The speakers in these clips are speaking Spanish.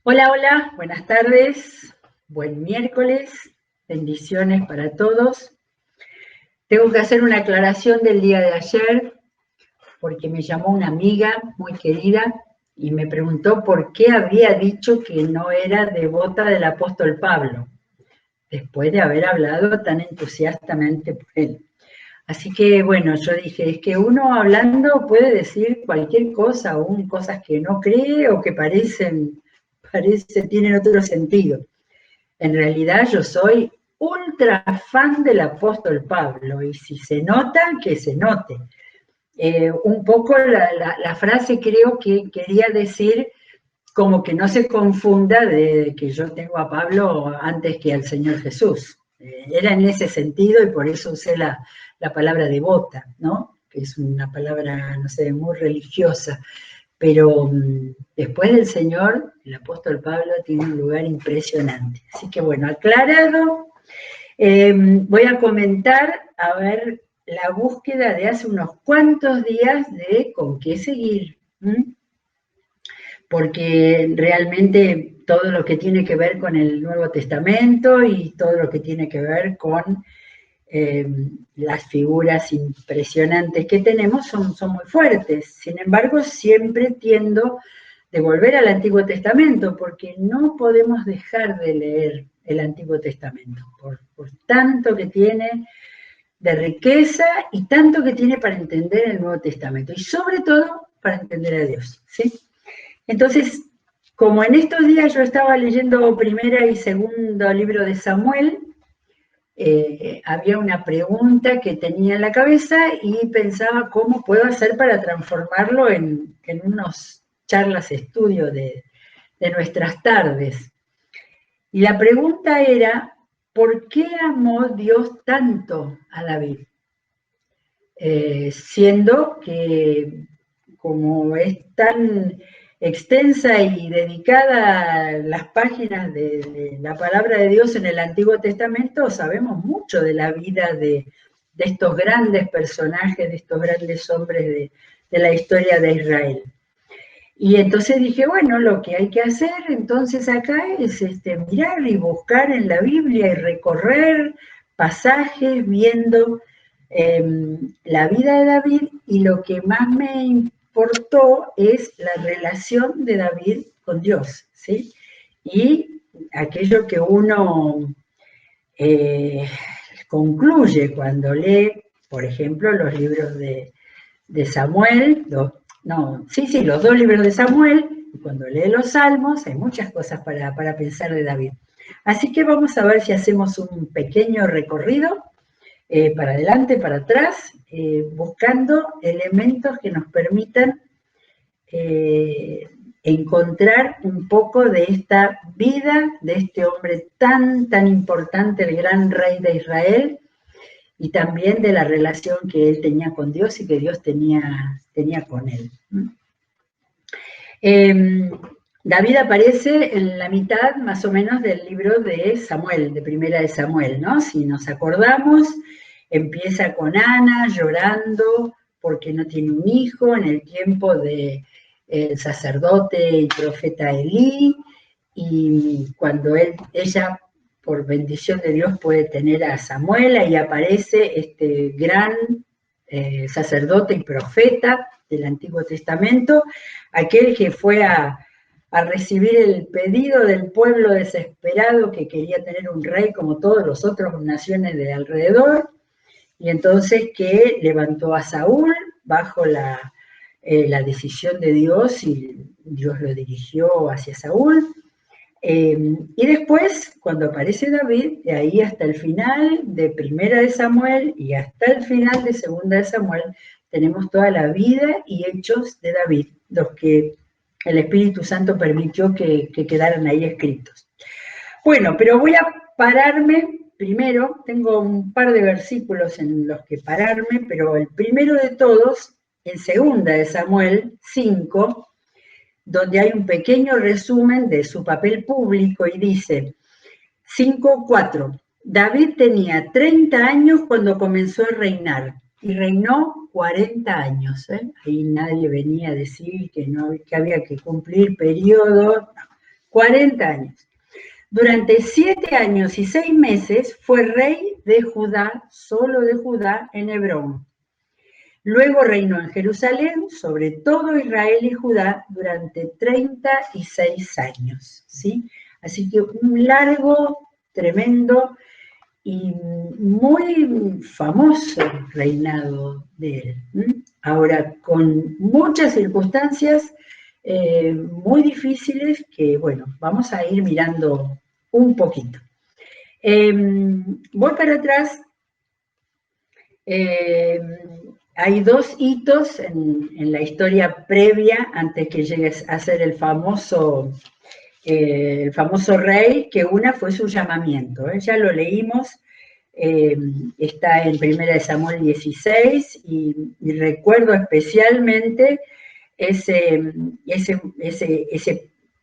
Hola, hola, buenas tardes, buen miércoles, bendiciones para todos. Tengo que hacer una aclaración del día de ayer porque me llamó una amiga muy querida y me preguntó por qué había dicho que no era devota del apóstol Pablo, después de haber hablado tan entusiastamente por él. Así que bueno, yo dije, es que uno hablando puede decir cualquier cosa, aún cosas que no cree o que tienen otro sentido. En realidad yo soy ultra fan del apóstol Pablo, y si se nota, que se note. Un poco la frase creo que quería decir como que no se confunda de que yo tengo a Pablo antes que al Señor Jesús. Era en ese sentido y por eso usé la palabra devota, ¿no? Que es una palabra, no sé, muy religiosa. Pero después del Señor, el apóstol Pablo tiene un lugar impresionante. Así que bueno, aclarado, voy a comentar, a ver, la búsqueda de hace unos cuantos días de con qué seguir. Porque realmente todo lo que tiene que ver con el Nuevo Testamento y todo lo que tiene que ver con las figuras impresionantes que tenemos son muy fuertes. Sin embargo, siempre tiendo de volver al Antiguo Testamento, porque no podemos dejar de leer el Antiguo Testamento, por tanto que tiene de riqueza y tanto que tiene para entender el Nuevo Testamento, y sobre todo para entender a Dios, ¿sí? Entonces, como en estos días yo estaba leyendo primera y segundo libro de Samuel, había una pregunta que tenía en la cabeza y pensaba cómo puedo hacer para transformarlo en unos charlas estudio de nuestras tardes. Y la pregunta era, ¿por qué amó Dios tanto a David? Siendo que como es tan extensa y dedicada las páginas de la palabra de Dios en el Antiguo Testamento, sabemos mucho de la vida de estos grandes personajes, de estos grandes hombres de la historia de Israel. Y entonces dije, bueno, lo que hay que hacer entonces acá es mirar y buscar en la Biblia y recorrer pasajes viendo la vida de David, y lo que más me importó es la relación de David con Dios, ¿sí? Y aquello que uno concluye cuando lee, por ejemplo, los libros de Samuel, los dos libros de Samuel, y cuando lee los Salmos hay muchas cosas para pensar de David. Así que vamos a ver si hacemos un pequeño recorrido para adelante, para atrás, buscando elementos que nos permitan encontrar un poco de esta vida de este hombre tan, tan importante, el gran rey de Israel, y también de la relación que él tenía con Dios y que Dios tenía con él. David aparece en la mitad más o menos del libro de Samuel, de primera de Samuel, ¿no? Si nos acordamos, empieza con Ana llorando porque no tiene un hijo en el tiempo del sacerdote y profeta Elí, y cuando ella, por bendición de Dios, puede tener a Samuel, y aparece este gran sacerdote y profeta del Antiguo Testamento, aquel que fue a recibir el pedido del pueblo desesperado que quería tener un rey como todos los otros naciones de alrededor, y entonces que levantó a Saúl bajo la decisión de Dios, y Dios lo dirigió hacia Saúl. Y después, cuando aparece David, de ahí hasta el final de primera de Samuel y hasta el final de segunda de Samuel, tenemos toda la vida y hechos de David, los que el Espíritu Santo permitió que quedaran ahí escritos. Bueno, pero voy a pararme primero, tengo un par de versículos en los que pararme, pero el primero de todos, en segunda de Samuel 5, donde hay un pequeño resumen de su papel público, y dice 5:4, David tenía 30 años cuando comenzó a reinar, y reinó 40 años. Ahí nadie venía a decir que había que cumplir periodo, 40 años. Durante 7 años y 6 meses fue rey de Judá, solo de Judá, en Hebrón. Luego reinó en Jerusalén sobre todo Israel y Judá durante 36 años, ¿sí? Así que un largo, tremendo y muy famoso reinado de él. Ahora, con muchas circunstancias muy difíciles que, bueno, vamos a ir mirando un poquito. Voy para atrás. Hay 2 hitos en la historia previa antes que llegue a ser el famoso rey, que una fue su llamamiento. Ya lo leímos, está en 1 Samuel 16 y recuerdo especialmente ese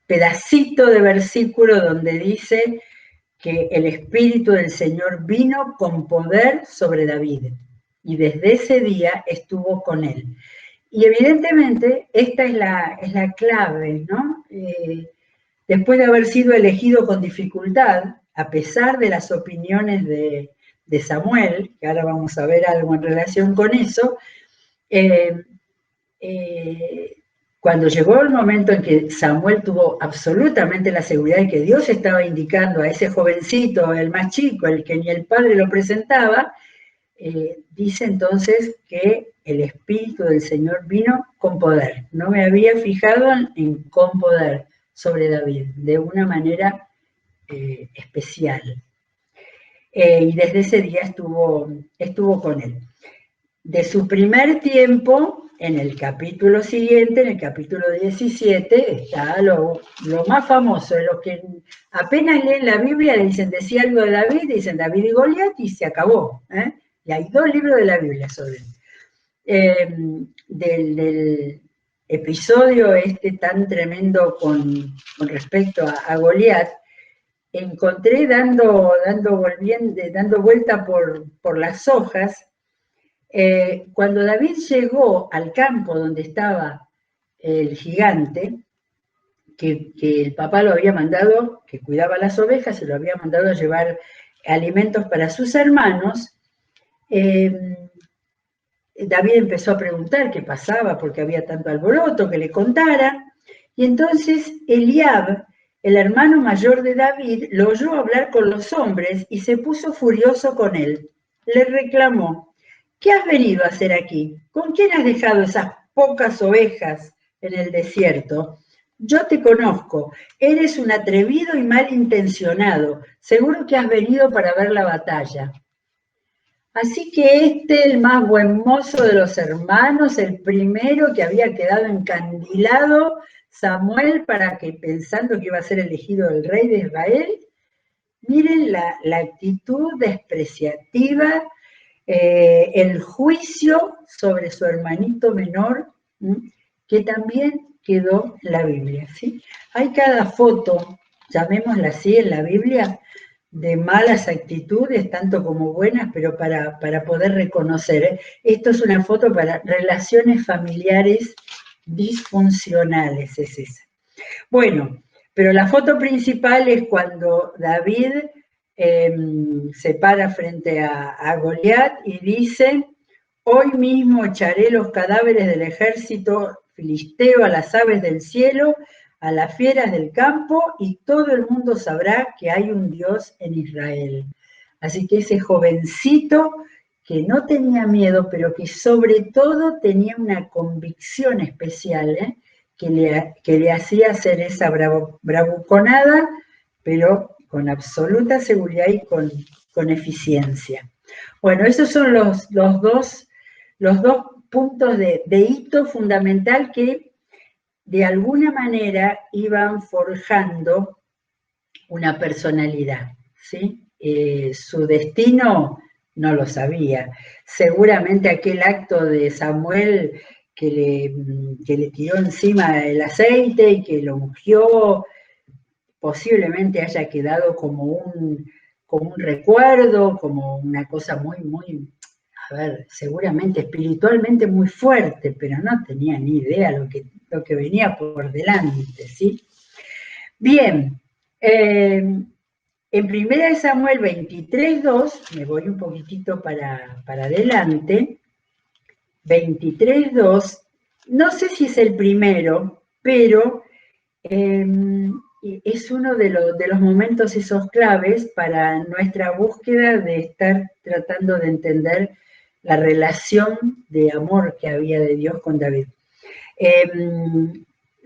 pedacito de versículo donde dice que el Espíritu del Señor vino con poder sobre David y desde ese día estuvo con él. Y evidentemente esta es la clave, ¿no? Después de haber sido elegido con dificultad, a pesar de las opiniones de Samuel, que ahora vamos a ver algo en relación con eso, cuando llegó el momento en que Samuel tuvo absolutamente la seguridad de que Dios estaba indicando a ese jovencito, el más chico, el que ni el padre lo presentaba, dice entonces que el Espíritu del Señor vino con poder. No me había fijado en con poder sobre David, de una manera especial. Y desde ese día estuvo con él. De su primer tiempo, en el capítulo siguiente, en el capítulo 17, está lo más famoso, los que apenas leen la Biblia le dicen, decía algo de David, dicen David y Goliat y se acabó. Y hay 2 libros de la Biblia sobre él. Del episodio tan tremendo con respecto a Goliat, encontré dando vuelta por las hojas, cuando David llegó al campo donde estaba el gigante, que el papá lo había mandado, que cuidaba las ovejas, se lo había mandado a llevar alimentos para sus hermanos, David empezó a preguntar qué pasaba, porque había tanto alboroto, que le contara, y entonces Eliab, el hermano mayor de David, lo oyó hablar con los hombres y se puso furioso con él. Le reclamó, ¿qué has venido a hacer aquí? ¿Con quién has dejado esas pocas ovejas en el desierto? Yo te conozco, eres un atrevido y malintencionado, seguro que has venido para ver la batalla. Así que el más buen mozo de los hermanos, el primero que había quedado encandilado, Samuel, pensando que iba a ser elegido el rey de Israel, miren la actitud despreciativa, el juicio sobre su hermanito menor, que también quedó en la Biblia, ¿sí? Hay cada foto, llamémosla así, en la Biblia, de malas actitudes, tanto como buenas, pero para poder reconocer. Esto es una foto para relaciones familiares disfuncionales, es esa. Bueno, pero la foto principal es cuando David se para frente a Goliat y dice, hoy mismo echaré los cadáveres del ejército filisteo a las aves del cielo, a las fieras del campo, y todo el mundo sabrá que hay un Dios en Israel. Así que ese jovencito que no tenía miedo, pero que sobre todo tenía una convicción especial, que le hacía hacer esa bravuconada, pero con absoluta seguridad y con eficiencia. Bueno, esos son los dos puntos de hito fundamental que de alguna manera iban forjando una personalidad, ¿sí? Su destino no lo sabía. Seguramente aquel acto de Samuel que le tiró encima el aceite y que lo ungió, posiblemente haya quedado como un recuerdo, como una cosa muy, seguramente espiritualmente muy fuerte, pero no tenía ni idea lo que venía por delante, ¿sí? Bien, en 1 Samuel 23:2, me voy un poquitito para adelante, 23:2, no sé si es el primero, pero es uno de los momentos esos claves para nuestra búsqueda de estar tratando de entender la relación de amor que había de Dios con David.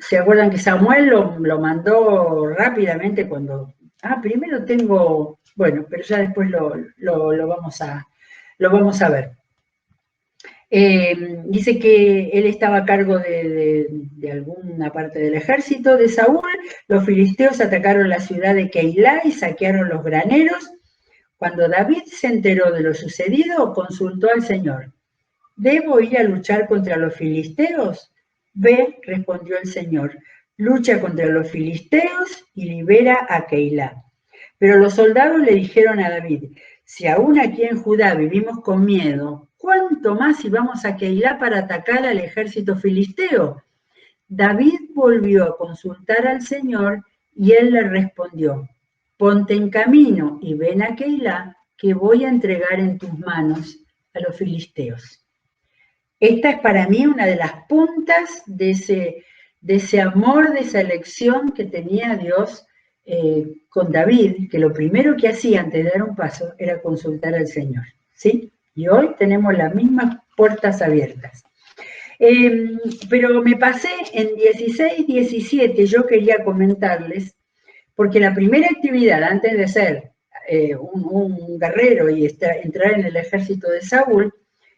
¿Se acuerdan que Samuel lo mandó rápidamente cuando... primero tengo... Bueno, pero ya después lo vamos a ver. Dice que él estaba a cargo de alguna parte del ejército de Saúl. Los filisteos atacaron la ciudad de Keilah y saquearon los graneros. Cuando David se enteró de lo sucedido, consultó al Señor. ¿Debo ir a luchar contra los filisteos? Ve, respondió el Señor, lucha contra los filisteos y libera a Keilah. Pero los soldados le dijeron a David, si aún aquí en Judá vivimos con miedo, ¿cuánto más si vamos a Keilah para atacar al ejército filisteo? David volvió a consultar al Señor y él le respondió, ponte en camino y ven a Keilah, que voy a entregar en tus manos a los filisteos. Esta es para mí una de las puntas de ese amor, de esa elección que tenía Dios con David, que lo primero que hacía antes de dar un paso era consultar al Señor, ¿sí? Y hoy tenemos las mismas puertas abiertas. Pero me pasé en 16, 17, yo quería comentarles, porque la primera actividad antes de ser un guerrero y entrar en el ejército de Saúl,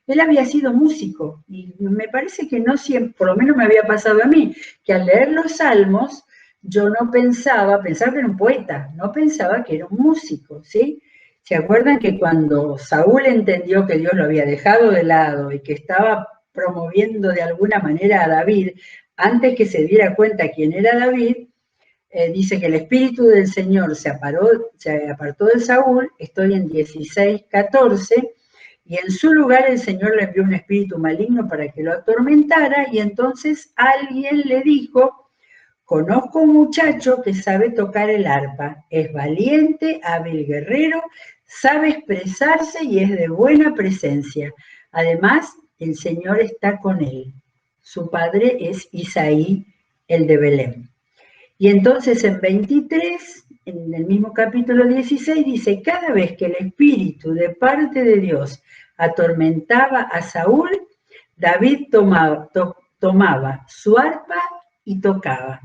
él había sido músico, y me parece que no siempre, por lo menos me había pasado a mí, que al leer los salmos, yo no pensaba que era un poeta, no pensaba que era un músico, ¿sí? ¿Se acuerdan que cuando Saúl entendió que Dios lo había dejado de lado y que estaba promoviendo de alguna manera a David, antes que se diera cuenta quién era David, dice que el Espíritu del Señor se apartó de Saúl, estoy en 16:14, y en su lugar el Señor le envió un espíritu maligno para que lo atormentara, y entonces alguien le dijo, conozco un muchacho que sabe tocar el arpa, es valiente, hábil guerrero, sabe expresarse y es de buena presencia. Además, el Señor está con él. Su padre es Isaí, el de Belén. Y entonces en 23, en el mismo capítulo 16, dice, cada vez que el Espíritu de parte de Dios atormentaba a Saúl, David tomaba su arpa y tocaba.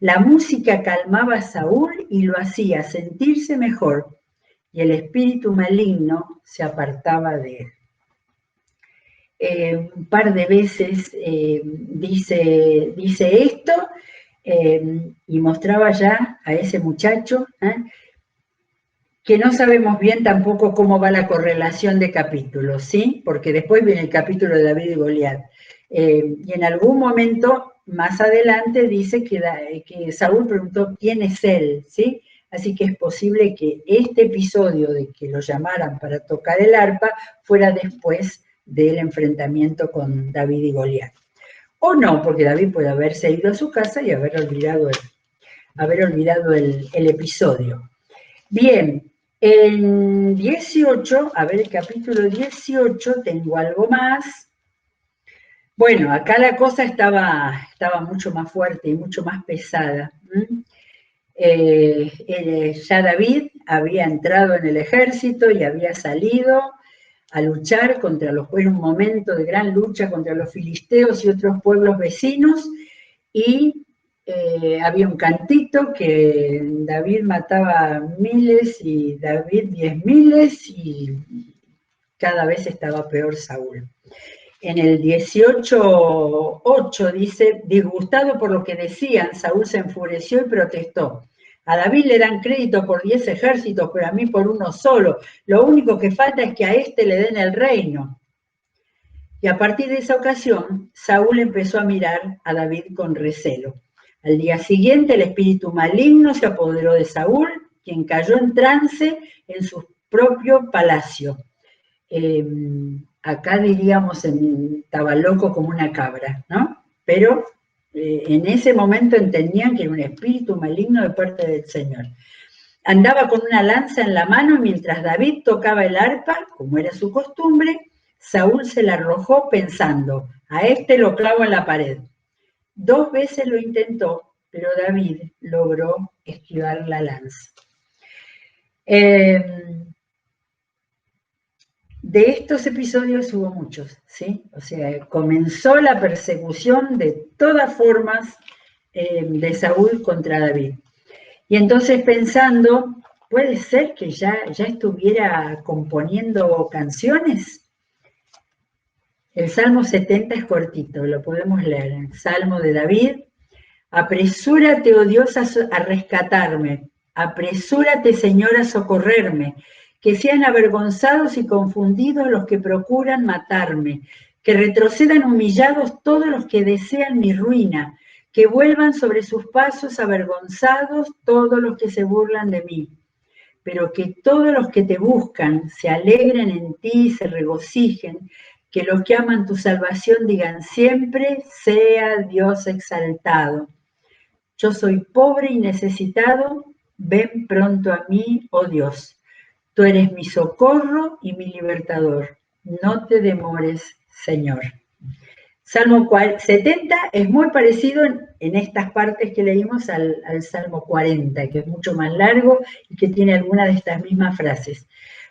La música calmaba a Saúl y lo hacía sentirse mejor, y el espíritu maligno se apartaba de él. Un par de veces dice esto, y mostraba ya a ese muchacho, que no sabemos bien tampoco cómo va la correlación de capítulos, ¿sí? Porque después viene el capítulo de David y Goliat. Y en algún momento, más adelante, dice que Saúl preguntó quién es él, ¿sí? Así que es posible que este episodio de que lo llamaran para tocar el arpa fuera después del enfrentamiento con David y Goliat. O no, porque David puede haberse ido a su casa y haber olvidado el episodio. Bien, en 18, a ver el capítulo 18, tengo algo más. Bueno, acá la cosa estaba mucho más fuerte y mucho más pesada. Ya David había entrado en el ejército y había salido a luchar en un momento de gran lucha contra los filisteos y otros pueblos vecinos, y había un cantito que David mataba miles y David 10.000, y cada vez estaba peor Saúl. En el 18:8 dice, disgustado por lo que decían, Saúl se enfureció y protestó. A David le dan crédito por 10 ejércitos, pero a mí por uno solo. Lo único que falta es que a este le den el reino. Y a partir de esa ocasión, Saúl empezó a mirar a David con recelo. Al día siguiente, el espíritu maligno se apoderó de Saúl, quien cayó en trance en su propio palacio. Acá diríamos, estaba loco como una cabra, ¿no? Pero en ese momento entendían que era un espíritu maligno de parte del Señor. Andaba con una lanza en la mano mientras David tocaba el arpa, como era su costumbre. Saúl se la arrojó pensando, a este lo clavo en la pared. 2 veces lo intentó, pero David logró esquivar la lanza. De estos episodios hubo muchos, ¿sí? O sea, comenzó la persecución de todas formas de Saúl contra David. Y entonces pensando, ¿puede ser que ya estuviera componiendo canciones? El Salmo 70 es cortito, lo podemos leer. El Salmo de David: apresúrate, oh Dios, a rescatarme. Apresúrate, Señor, a socorrerme. Que sean avergonzados y confundidos los que procuran matarme. Que retrocedan humillados todos los que desean mi ruina. Que vuelvan sobre sus pasos avergonzados todos los que se burlan de mí. Pero que todos los que te buscan se alegren en ti y se regocijen. Que los que aman tu salvación digan siempre, sea Dios exaltado. Yo soy pobre y necesitado, ven pronto a mí, oh Dios. Tú eres mi socorro y mi libertador. No te demores, Señor. Salmo 70 es muy parecido en estas partes que leímos al Salmo 40, que es mucho más largo y que tiene algunas de estas mismas frases.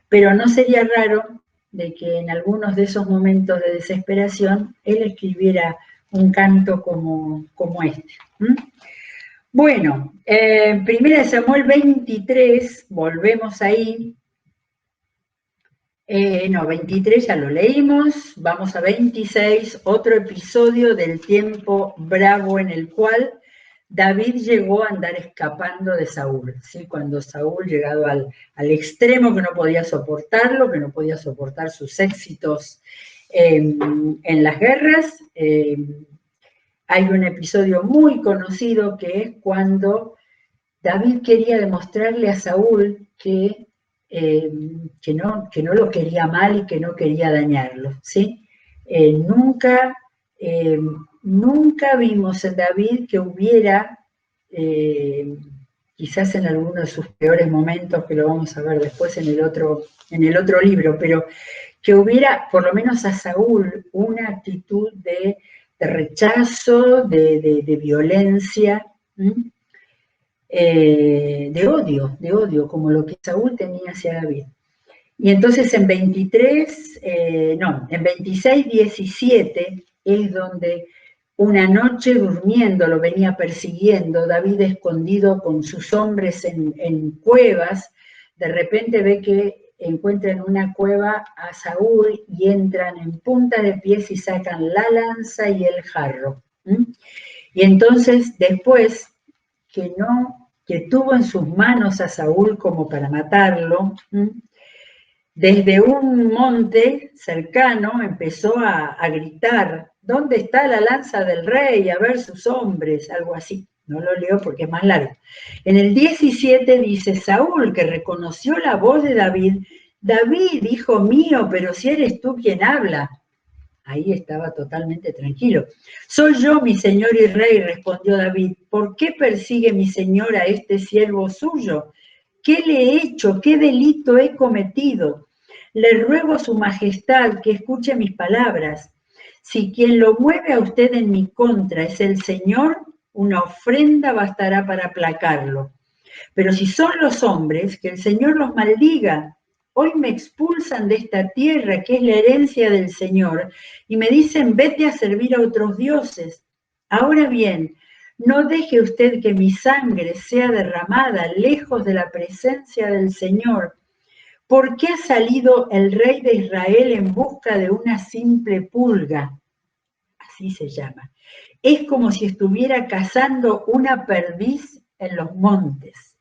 Pero no sería raro de que en algunos de esos momentos de desesperación él escribiera un canto como este. Bueno, primera de Samuel 23, volvemos ahí. 23 ya lo leímos, vamos a 26, otro episodio del tiempo bravo en el cual David llegó a andar escapando de Saúl, ¿sí? Cuando Saúl, llegado al extremo que no podía soportarlo, que no podía soportar sus éxitos en las guerras, hay un episodio muy conocido que es cuando David quería demostrarle a Saúl que no lo quería mal y que no quería dañarlo, ¿sí? Nunca vimos en David que hubiera, quizás en alguno de sus peores momentos, que lo vamos a ver después en el otro libro, pero que hubiera, por lo menos a Saúl, una actitud de rechazo, de violencia, de odio, como lo que Saúl tenía hacia David. Y entonces en 26, 17 es donde una noche durmiendo lo venía persiguiendo, David escondido con sus hombres en cuevas, de repente ve que encuentra en una cueva a Saúl y entran en punta de pies y sacan la lanza y el jarro. Y entonces después que tuvo en sus manos a Saúl como para matarlo, desde un monte cercano empezó a gritar, ¿dónde está la lanza del rey? A ver sus hombres, algo así. No lo leo porque es más largo. En el 17 dice Saúl, que reconoció la voz de David: David, hijo mío, pero si eres tú quien habla. Ahí estaba totalmente tranquilo. Soy yo, mi señor y rey, respondió David. ¿Por qué persigue mi señor a este siervo suyo? ¿Qué le he hecho? ¿Qué delito he cometido? Le ruego a su majestad que escuche mis palabras. Si quien lo mueve a usted en mi contra es el Señor, una ofrenda bastará para aplacarlo. Pero si son los hombres, que el Señor los maldiga. Hoy me expulsan de esta tierra, que es la herencia del Señor, y me dicen, vete a servir a otros dioses. Ahora bien, no deje usted que mi sangre sea derramada lejos de la presencia del Señor. ¿Por qué ha salido el rey de Israel en busca de una simple pulga? Así se llama. Es como si estuviera cazando una perdiz en los montes.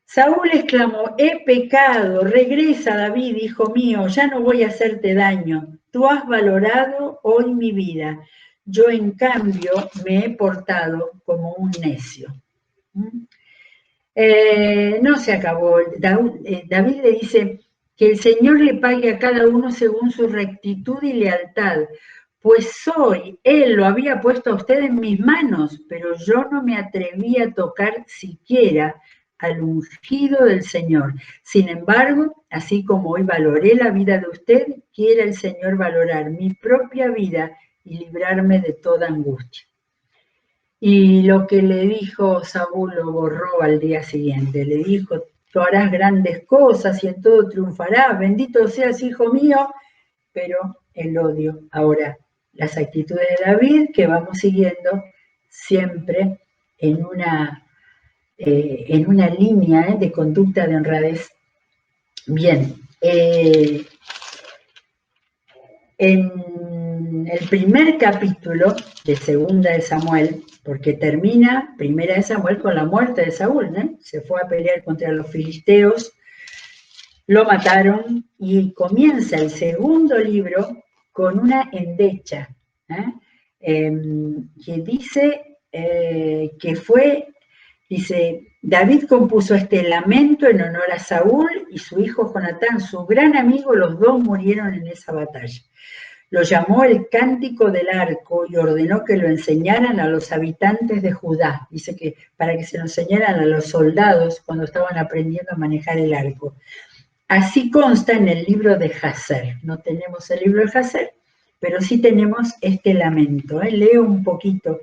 Saúl exclamó, he pecado, regresa David, hijo mío, ya no voy a hacerte daño. Tú has valorado hoy mi vida. Yo, en cambio, me he portado como un necio. No se acabó. David le dice que el Señor le pague a cada uno según su rectitud y lealtad, Pues hoy Él lo había puesto a usted en mis manos, pero yo no me atreví a tocar siquiera al ungido del Señor. Sin embargo, así como hoy valoré la vida de usted, quiere el Señor valorar mi propia vida y librarme de toda angustia. Y lo que le dijo Saúl lo borró al día siguiente. Le dijo, tú harás grandes cosas y en todo triunfarás. Bendito seas, hijo mío. Pero el odio. Ahora, las actitudes de David que vamos siguiendo siempre en una línea de conducta de honradez. Bien, en el primer capítulo de Segunda de Samuel, porque termina Primera de Samuel con la muerte de Saúl, ¿no? Se fue a pelear contra los filisteos, lo mataron y comienza el segundo libro con una endecha, que dice que fue, dice, David compuso este lamento en honor a Saúl y su hijo Jonatán, su gran amigo, los dos murieron en esa batalla. Lo llamó el Cántico del Arco y ordenó que lo enseñaran a los habitantes de Judá. Dice que para que se lo enseñaran a los soldados cuando estaban aprendiendo a manejar el arco. Así consta en el libro de Jaser. No tenemos el libro de Jaser, pero sí tenemos este lamento. Leo un poquito.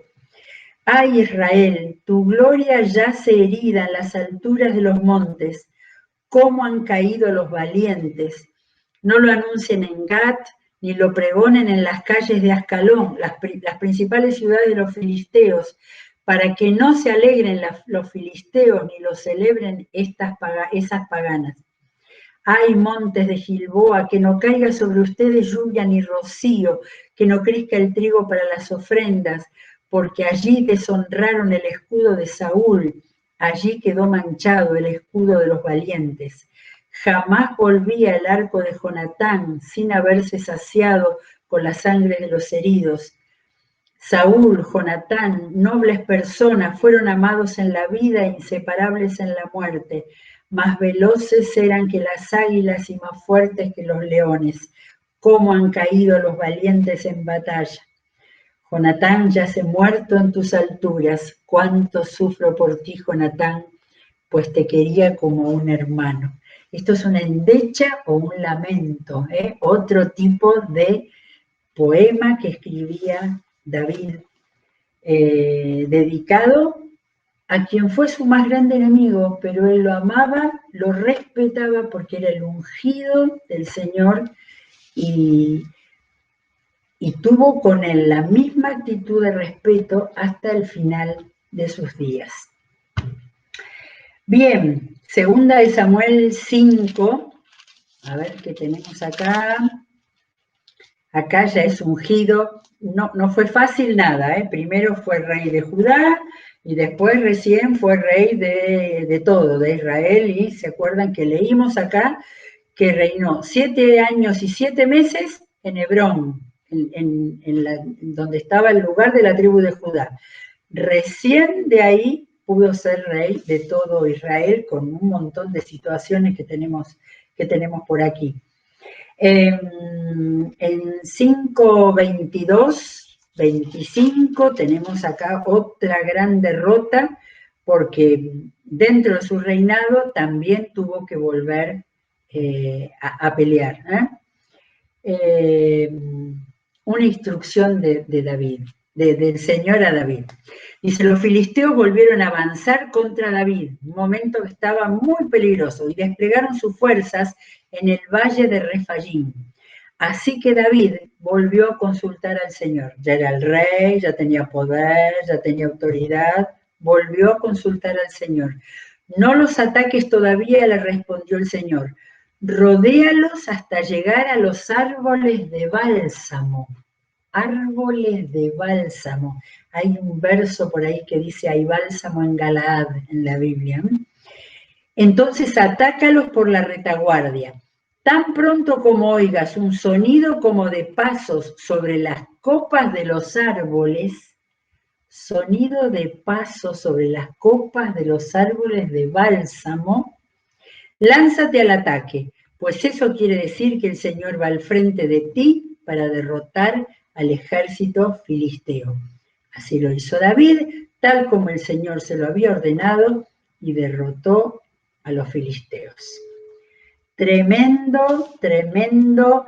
¡Ay, Israel! Tu gloria yace herida en las alturas de los montes. ¿Cómo han caído los valientes? No lo anuncien en Gat, ni lo pregonen en las calles de Ascalón, las principales ciudades de los filisteos, para que no se alegren los filisteos ni lo celebren esas paganas. ¡Ay, montes de Gilboa, que no caiga sobre ustedes lluvia ni rocío, que no crezca el trigo para las ofrendas, porque allí deshonraron el escudo de Saúl, allí quedó manchado el escudo de los valientes. Jamás volvía el arco de Jonatán sin haberse saciado con la sangre de los heridos. Saúl, Jonatán, nobles personas, fueron amados en la vida e inseparables en la muerte. Más veloces eran que las águilas y más fuertes que los leones. Cómo han caído los valientes en batalla. Jonatán yace muerto en tus alturas. Cuánto sufro por ti, Jonatán, pues te quería como un hermano. Esto es una endecha o un lamento, otro tipo de poema que escribía David, dedicado a quien fue su más grande enemigo, pero él lo amaba, lo respetaba porque era el ungido del Señor y tuvo con él la misma actitud de respeto hasta el final de sus días. Bien, segunda de Samuel 5, a ver qué tenemos acá. Acá ya es ungido, no fue fácil nada, primero fue rey de Judá y después recién fue rey de todo, de Israel, y se acuerdan que leímos acá que reinó 7 años y 7 meses en Hebrón, donde estaba el lugar de la tribu de Judá. Recién de ahí pudo ser rey de todo Israel con un montón de situaciones que tenemos por aquí. En 5:22-25 tenemos acá otra gran derrota porque dentro de su reinado también tuvo que volver a pelear. Una instrucción de David, del Señor a David. Dice, los filisteos volvieron a avanzar contra David, un momento que estaba muy peligroso, y desplegaron sus fuerzas en el valle de Refayim. Así que David volvió a consultar al Señor. Ya era el rey, ya tenía poder, ya tenía autoridad, volvió a consultar al Señor. No los ataques todavía, le respondió el Señor. Rodéalos hasta llegar a los árboles de bálsamo. Árboles de bálsamo. Hay un verso por ahí que dice, hay bálsamo en Galaad en la Biblia. Entonces atácalos por la retaguardia. Tan pronto como oigas un sonido como de pasos sobre las copas de los árboles, sonido de pasos sobre las copas de los árboles de bálsamo, lánzate al ataque, pues eso quiere decir que el Señor va al frente de ti para derrotar al ejército filisteo. Así lo hizo David, tal como el Señor se lo había ordenado, y derrotó a los filisteos. Tremendo, tremendo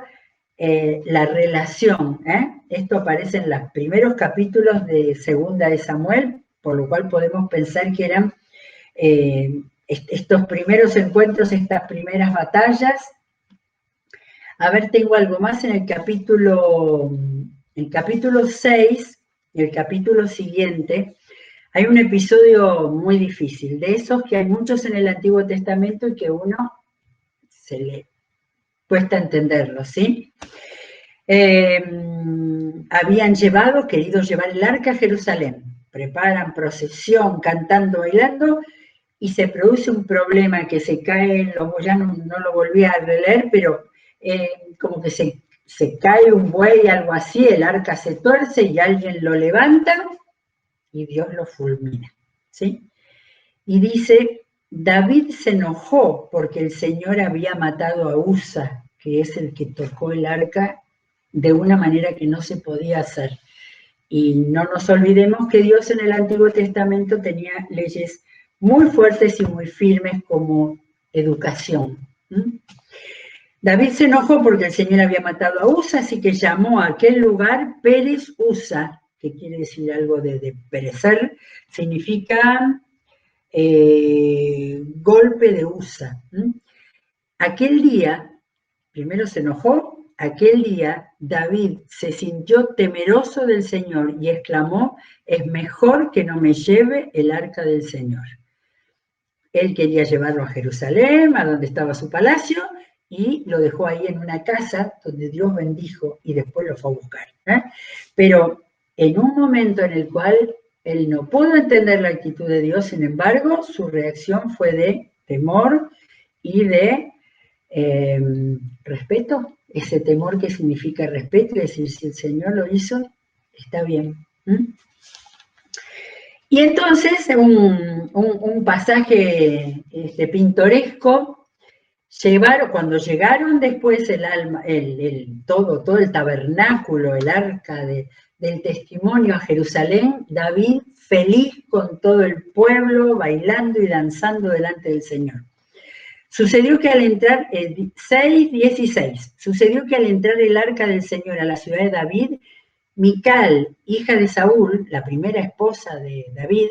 la relación. Esto aparece en los primeros capítulos de Segunda de Samuel, por lo cual podemos pensar que eran estos primeros encuentros, estas primeras batallas. A ver, tengo algo más en el capítulo 6, el capítulo siguiente. Hay un episodio muy difícil, de esos que hay muchos en el Antiguo Testamento y que uno se le cuesta entenderlo, ¿sí? Habían querido llevar el arca a Jerusalén, preparan procesión, cantando, bailando, y se produce un problema que se cae, ya no lo volví a releer, pero como que se cae un buey, algo así, el arca se tuerce y alguien lo levanta y Dios lo fulmina, ¿sí? Y dice, David se enojó porque el Señor había matado a Usa, que es el que tocó el arca de una manera que no se podía hacer. Y no nos olvidemos que Dios en el Antiguo Testamento tenía leyes muy fuertes y muy firmes como educación. David se enojó porque el Señor había matado a Usa, así que llamó a aquel lugar Pérez Usa, que quiere decir algo de perecer, significa golpe de Usa. Aquel día, primero se enojó, aquel día David se sintió temeroso del Señor y exclamó, es mejor que no me lleve el arca del Señor. Él quería llevarlo a Jerusalén, a donde estaba su palacio, y lo dejó ahí en una casa donde Dios bendijo y después lo fue a buscar. Pero en un momento en el cual él no pudo entender la actitud de Dios, sin embargo, su reacción fue de temor y de respeto, ese temor que significa respeto, es decir, si el Señor lo hizo, está bien. Y entonces, un pasaje pintoresco, cuando llegaron después todo el tabernáculo, el arca del testimonio a Jerusalén, David feliz con todo el pueblo, bailando y danzando delante del Señor. Sucedió que al entrar, 6:16, sucedió que al entrar el arca del Señor a la ciudad de David, Mical, hija de Saúl, la primera esposa de David,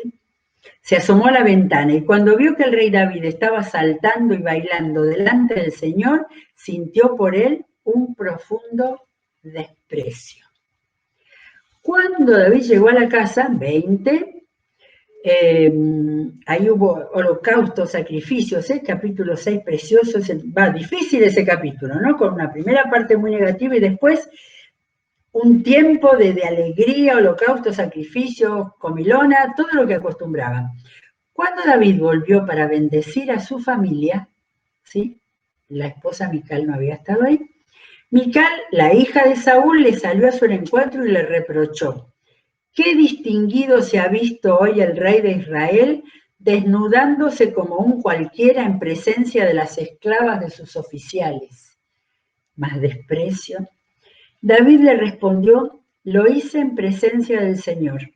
se asomó a la ventana y cuando vio que el rey David estaba saltando y bailando delante del Señor, sintió por él un profundo desprecio. Cuando David llegó a la casa, 20, ahí hubo holocaustos, sacrificios, capítulo 6 precioso, difícil ese capítulo, ¿no? Con una primera parte muy negativa y después un tiempo de alegría, holocausto, sacrificios, comilona, todo lo que acostumbraban. Cuando David volvió para bendecir a su familia, ¿sí? La esposa Mical no había estado ahí. Mical, la hija de Saúl, le salió a su encuentro y le reprochó: «Qué distinguido se ha visto hoy el rey de Israel, desnudándose como un cualquiera en presencia de las esclavas de sus oficiales». Más desprecio. David le respondió: «Lo hice en presencia del Señor,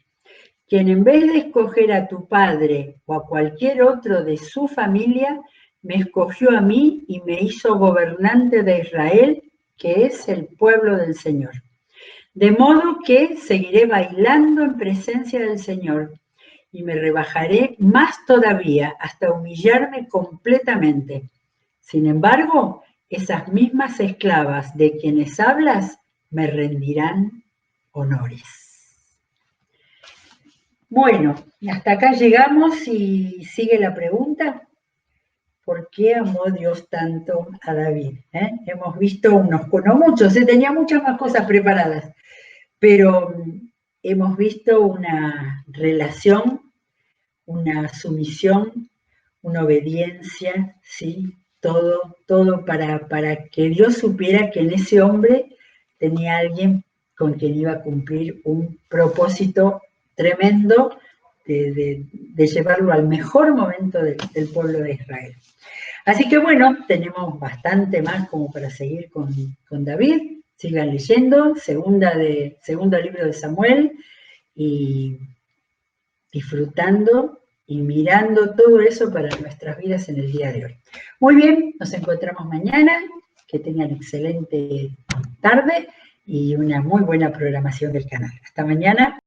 quien en vez de escoger a tu padre o a cualquier otro de su familia, me escogió a mí y me hizo gobernante de Israel, que es el pueblo del Señor. De modo que seguiré bailando en presencia del Señor y me rebajaré más todavía hasta humillarme completamente. Sin embargo, esas mismas esclavas de quienes hablas me rendirán honores». Bueno, hasta acá llegamos y sigue la pregunta. ¿Por qué amó Dios tanto a David? Hemos visto no muchos, tenía muchas más cosas preparadas, pero hemos visto una relación, una sumisión, una obediencia, ¿sí? Todo para que Dios supiera que en ese hombre tenía alguien con quien iba a cumplir un propósito tremendo de llevarlo al mejor momento del pueblo de Israel. Así que bueno, tenemos bastante más como para seguir con David. sigan leyendo, segundo libro de Samuel, y disfrutando y mirando todo eso para nuestras vidas en el día de hoy. Muy bien, nos encontramos mañana, que tengan excelente tarde y una muy buena programación del canal. Hasta mañana.